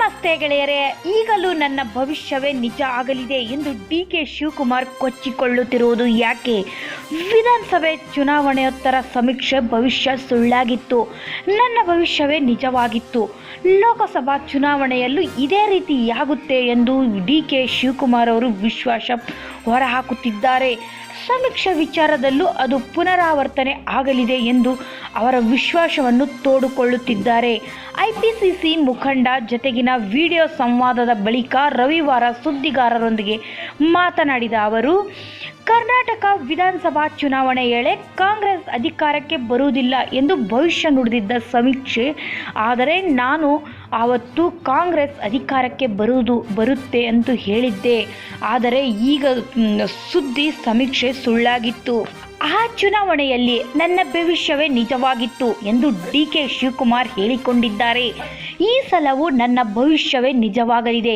ನಮಸ್ತೆ ಗೆಳೆಯರೇ, ಈಗಲೂ ನನ್ನ ಭವಿಷ್ಯವೇ ನಿಜ ಆಗಲಿದೆ ಎಂದು ಡಿಕೆ ಶಿವಕುಮಾರ್ ಕೊಚ್ಚಿಕೊಳ್ಳುತ್ತಿರುವುದು ಯಾಕೆ? ವಿಧಾನಸಭೆ ಚುನಾವಣೆಯೋತ್ತರ ಸಮೀಕ್ಷೆ ಭವಿಷ್ಯ ಸುಳ್ಳಾಗಿತ್ತು, ನನ್ನ ಭವಿಷ್ಯವೇ ನಿಜವಾಗಿತ್ತು. ಲೋಕಸಭಾ ಚುನಾವಣೆಯಲ್ಲೂ ಇದೇ ರೀತಿಯಾಗುತ್ತೆ ಎಂದು ಡಿಕೆ ಶಿವಕುಮಾರ್ ಅವರು ವಿಶ್ವಾಸ ಹೊರಹಾಕುತ್ತಿದ್ದಾರೆ. ಸಮೀಕ್ಷೆ ವಿಚಾರದಲ್ಲೂ ಅದು ಪುನರಾವರ್ತನೆ ಆಗಲಿದೆ ಎಂದು ಅವರ ವಿಶ್ವಾಸವನ್ನು ತೋಡಿಕೊಳ್ಳುತ್ತಿದ್ದಾರೆ. ಐಪಿಸಿಸಿ ಮುಖಂಡ ಜತೆಗಿನ ವಿಡಿಯೋ ಸಂವಾದದ ಬಳಿಕ ರವಿವಾರ ಸುದ್ದಿಗಾರರೊಂದಿಗೆ ಮಾತನಾಡಿದ ಅವರು, ಕರ್ನಾಟಕ ವಿಧಾನಸಭಾ ಚುನಾವಣೆ ವೇಳೆ ಕಾಂಗ್ರೆಸ್ ಅಧಿಕಾರಕ್ಕೆ ಬರುವುದಿಲ್ಲ ಎಂದು ಭವಿಷ್ಯ ನುಡಿದಿದ್ದ ಸಮೀಕ್ಷೆ. ಆದರೆ ನಾನು ಆವತ್ತು ಕಾಂಗ್ರೆಸ್ ಅಧಿಕಾರಕ್ಕೆ ಬರುತ್ತೆ ಎಂದು ಹೇಳಿದ್ದೆ. ಆದರೆ ಈಗ ಸುದ್ದಿ ಸಮೀಕ್ಷೆ ಸುಳ್ಳಾಗಿತ್ತು. ಆ ಚುನಾವಣೆಯಲ್ಲಿ ನನ್ನ ಭವಿಷ್ಯವೇ ನಿಜವಾಗಿತ್ತು ಎಂದು ಡಿಕೆ ಶಿವಕುಮಾರ್ ಹೇಳಿಕೊಂಡಿದ್ದಾರೆ. ಈ ಸಲವೂ ನನ್ನ ಭವಿಷ್ಯವೇ ನಿಜವಾಗಲಿದೆ.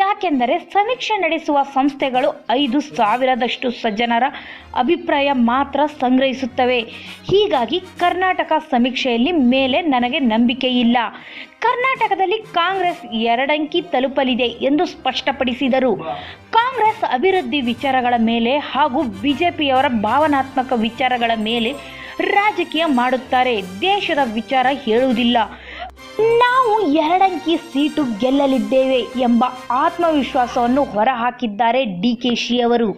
ಯಾಕೆಂದರೆ ಸಮೀಕ್ಷೆ ನಡೆಸುವ ಸಂಸ್ಥೆಗಳು 5,000ದಷ್ಟು ಜನರ ಅಭಿಪ್ರಾಯ ಮಾತ್ರ ಸಂಗ್ರಹಿಸುತ್ತವೆ. ಹೀಗಾಗಿ ಕರ್ನಾಟಕ ಸಮೀಕ್ಷೆಯಲ್ಲಿ ಮೇಲೆ ನನಗೆ ನಂಬಿಕೆ ಇಲ್ಲ. ಕರ್ನಾಟಕದಲ್ಲಿ ಕಾಂಗ್ರೆಸ್ 2 ಅಂಕಿ ತಲುಪಲಿದೆ ಎಂದು ಸ್ಪಷ್ಟಪಡಿಸಿದರು. ಕಾಂಗ್ರೆಸ್ ಅಭಿವೃದ್ಧಿ ವಿಚಾರಗಳ ಮೇಲೆ ಹಾಗೂ ಬಿಜೆಪಿಯವರ ಭಾವನಾತ್ಮಕ ವಿಚಾರಗಳ ಮೇಲೆ ರಾಜಕೀಯ ಮಾಡುತ್ತಾರೆ, ದೇಶದ ವಿಚಾರ ಹೇಳುವುದಿಲ್ಲ. ನಾವು 2 ಅಂಕಿ ಸೀಟು ಗೆಲ್ಲಲಿದ್ದೇವೆ ಎಂಬ ಆತ್ಮವಿಶ್ವಾಸವನ್ನು ಹೊರಹಾಕಿದ್ದಾರೆ ಡಿಕೆಶಿ ಅವರು.